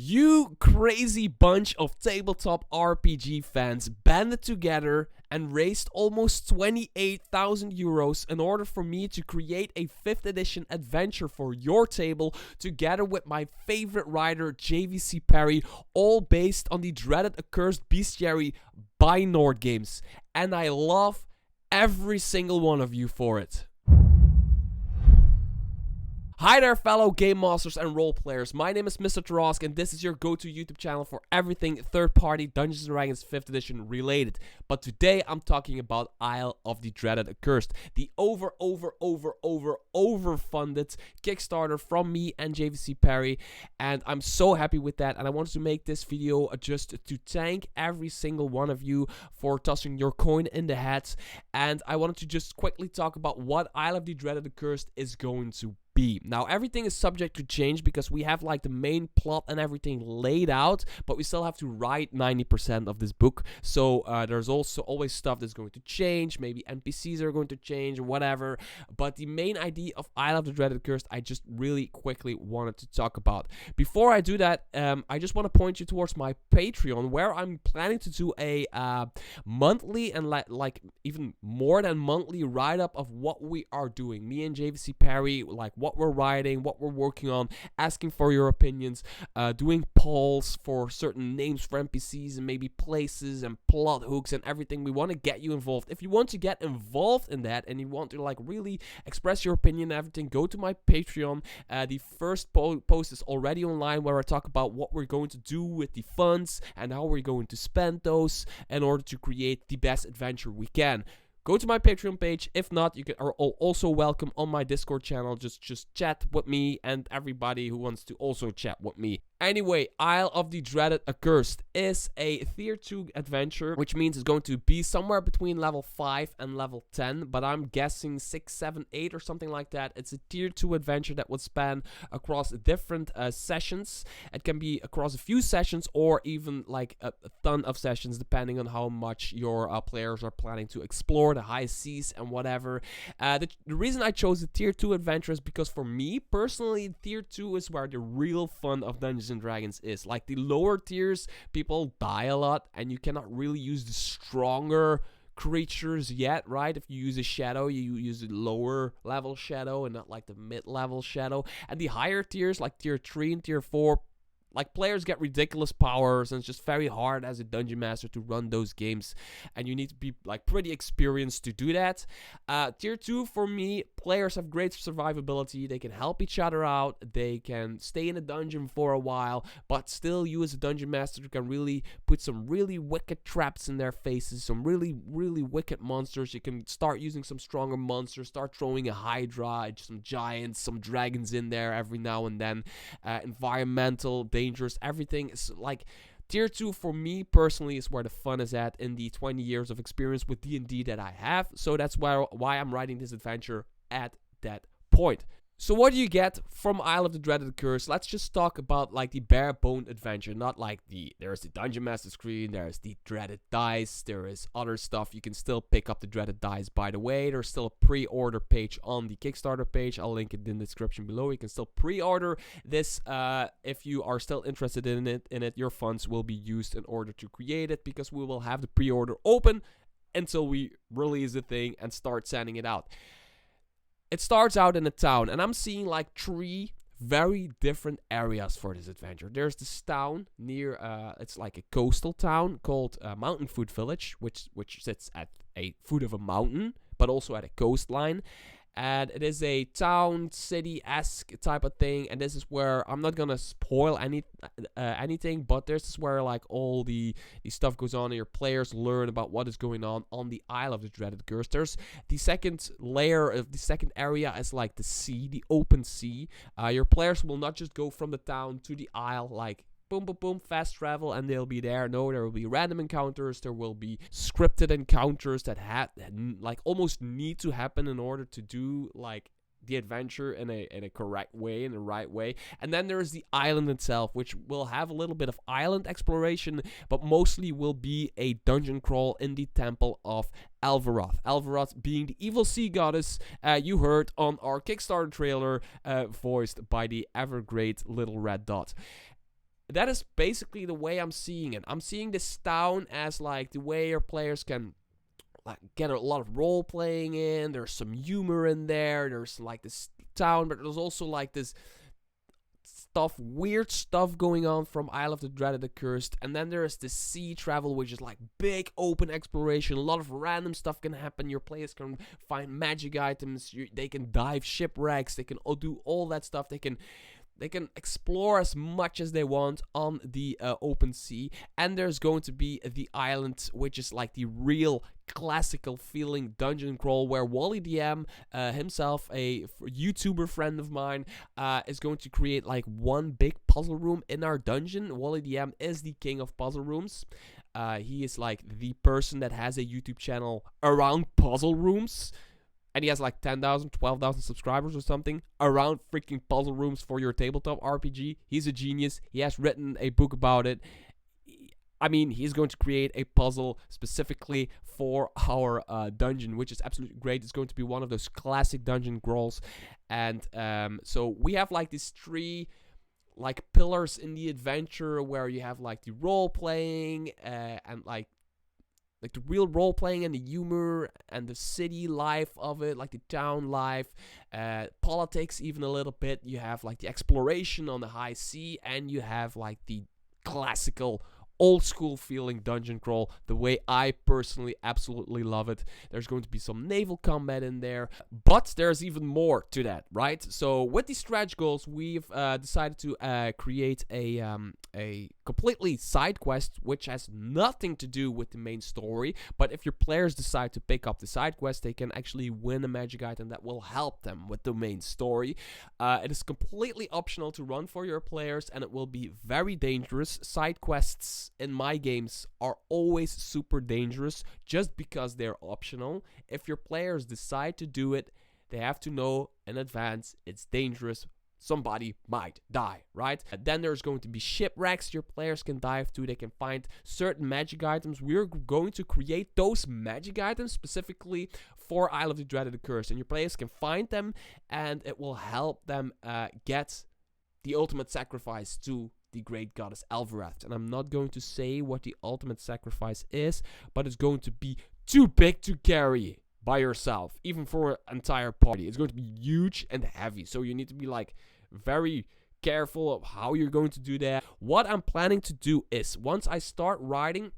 You crazy bunch of tabletop RPG fans banded together and raised almost 28,000 euros in order for me to create a 5th edition adventure for your table together with my favorite writer JVC Perry, all based on the Dreaded Accursed bestiary by Nord Games. And I love every single one of you for it. Hi there, fellow game masters and role players. My name is Mr. Tarask, and this is your go-to YouTube channel for everything third-party Dungeons & Dragons 5th edition related. But today I'm talking about Isle of the Dreaded Accursed, the overfunded Kickstarter from me and JVC Perry, and I'm so happy with that. And I wanted to make this video just to thank every single one of you for tossing your coin in the hat. And I wanted to just quickly talk about what Isle of the Dreaded Accursed is going to be. Now, everything is subject to change because we have like the main plot and everything laid out, but we still have to write 90% of this book. So there's also always stuff that's going to change. Maybe NPCs are going to change or whatever. But the main idea of Isle of the Dreaded Accursed, I just really quickly wanted to talk about. Before I do that, I just want to point you towards my Patreon, where I'm planning to do a monthly and like even more than monthly write-up of what we are doing. Me and JVC Perry, like what we're writing, what we're working on, asking for your opinions, doing polls for certain names for NPCs and maybe places and plot hooks and everything. We want to get you involved. If you want to get involved in that and you want to like really express your opinion and everything, go to my Patreon. The first post is already online, where I talk about what we're going to do with the funds and how we're going to spend those in order to create the best adventure we can. Go to my Patreon page. If not, you are also welcome on my Discord channel. Just chat with me and everybody who wants to also chat with me. Anyway, Isle of the Dreaded Accursed is a tier 2 adventure, which means it's going to be somewhere between level 5 and level 10, but I'm guessing 6, 7, 8 or something like that. It's a tier 2 adventure that would span across different sessions. It can be across a few sessions or even like a ton of sessions, depending on how much your players are planning to explore the high seas and whatever. The reason I chose the tier 2 adventure is because for me personally, tier 2 is where the real fun of Dungeons and Dragons is. Like the lower tiers, people die a lot and you cannot really use the stronger creatures yet, right? If you use a shadow, you use a lower level shadow and not like the mid-level shadow. And the higher tiers, like tier 3 and tier 4, like players get ridiculous powers, and it's just very hard as a dungeon master to run those games, and you need to be like pretty experienced to do that. Tier 2 for me, players have great survivability. They can help each other out. They can stay in a dungeon for a while, but still you as a dungeon master can really put some really wicked traps in their faces, some really wicked monsters. You can start using some stronger monsters, start throwing a hydra, some giants, some dragons in there every now and then. Environmental, dangerous, everything is like tier 2 for me personally is where the fun is at in the 20 years of experience with D&D that I have. So that's why I'm writing this adventure at that point. So what do you get from Isle of the Dreaded Accursed? Let's just talk about like the bare bone adventure, not like there's the Dungeon Master screen, there's the Dreaded Dice, there is other stuff. You can still pick up the Dreaded Dice, by the way. There's still a pre-order page on the Kickstarter page. I'll link it in the description below. You can still pre-order this if you are still interested in it. Your funds will be used in order to create it, because we will have the pre-order open until we release the thing and start sending it out. It starts out in a town, and I'm seeing like 3 very different areas for this adventure. There's this town near, it's like a coastal town called Mountain Foot Village, which sits at a foot of a mountain, but also at a coastline. And it is a town, city-esque type of thing. And this is where, I'm not going to spoil anything, but this is where like all the stuff goes on and your players learn about what is going on the Isle of the Dreaded Accursed. There's the second layer of the second area is like the sea, the open sea. Your players will not just go from the town to the Isle like boom, boom, boom, fast travel, and they'll be there. No, there will be random encounters. There will be scripted encounters that like almost need to happen in order to do like the adventure in a correct way, in the right way. And then there's the island itself, which will have a little bit of island exploration, but mostly will be a dungeon crawl in the temple of Alvaroth. Alvaroth being the evil sea goddess you heard on our Kickstarter trailer, voiced by the ever great Little Red Dot. that is basically the way I'm seeing it. I'm seeing this town as like the way your players can like get a lot of role playing in. There's some humor in there. There's like this town, but there's also like this weird stuff going on from Isle of the Dreaded Accursed. And then there is the sea travel, which is like big open exploration. A lot of random stuff can happen. Your players can find magic items. They can dive shipwrecks. They can do all that stuff. They can explore as much as they want on the open sea. And there's going to be the island, which is like the real classical feeling dungeon crawl, where Wally DM himself, a YouTuber friend of mine, is going to create like one big puzzle room in our dungeon. Wally DM is the king of puzzle rooms. He is like the person that has a YouTube channel around puzzle rooms. And he has like 10,000, 12,000 subscribers or something around freaking puzzle rooms for your tabletop RPG. He's a genius. He has written a book about it. I mean, he's going to create a puzzle specifically for our dungeon, which is absolutely great. It's going to be one of those classic dungeon crawls. And so we have like these three like pillars in the adventure, where you have like the role playing and like the real role playing and the humor and the city life of it, like the town life, politics even a little bit. You have like the exploration on the high sea, and you have like the classical old school feeling dungeon crawl, the way I personally absolutely love it. There's going to be some naval combat in there, but there's even more to that, right? So with these stretch goals, we've decided to create a completely side quest, which has nothing to do with the main story. But if your players decide to pick up the side quest, they can actually win a magic item that will help them with the main story. It is completely optional to run for your players, and it will be very dangerous. Side quests in my games are always super dangerous just because they're optional. If your players decide to do it, they have to know in advance it's dangerous. Somebody might die, right? And then there's going to be shipwrecks your players can dive to. They can find certain magic items. We're going to create those magic items specifically for Isle of the Dreaded Accursed, and your players can find them, and it will help them get the ultimate sacrifice to the great goddess Elvirath. And I'm not going to say what the ultimate sacrifice is, but it's going to be too big to carry by yourself, even for an entire party. It's going to be huge and heavy, so you need to be like very careful of how you're going to do that. What I'm planning to do is, once I start writing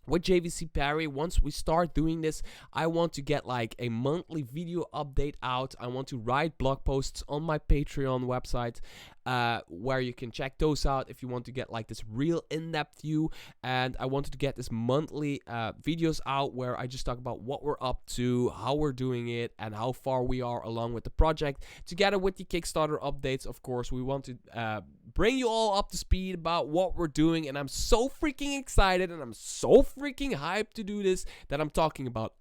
with JVC Perry, once we start doing this, I want to get like a monthly video update out. I want to write blog posts on my Patreon website, where you can check those out if you want to get like this real in-depth view. And I wanted to get this monthly videos out where I just talk about what we're up to, how we're doing it, and how far we are along with the project. Together with the Kickstarter updates, of course, we want to bring you all up to speed about what we're doing. And I'm so freaking excited, and I'm so freaking hyped to do this, that I'm talking about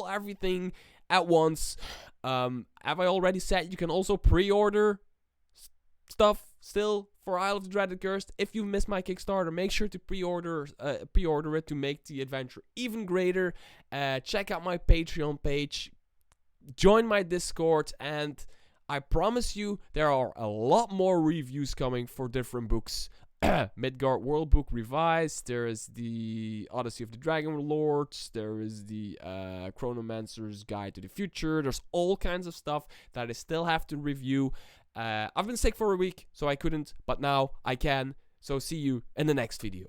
everything at once. Have I already said you can also pre-order stuff still for Isle of the Dreaded Accursed? If you missed my Kickstarter, make sure to pre-order it to make the adventure even greater. Check out my Patreon page, join my Discord, and I promise you there are a lot more reviews coming for different books. Midgard World Book Revised, there is the Odyssey of the Dragon Lords, there is the Chronomancer's Guide to the Future. There's all kinds of stuff that I still have to review. I've been sick for a week, so I couldn't, but now I can. So see you in the next video.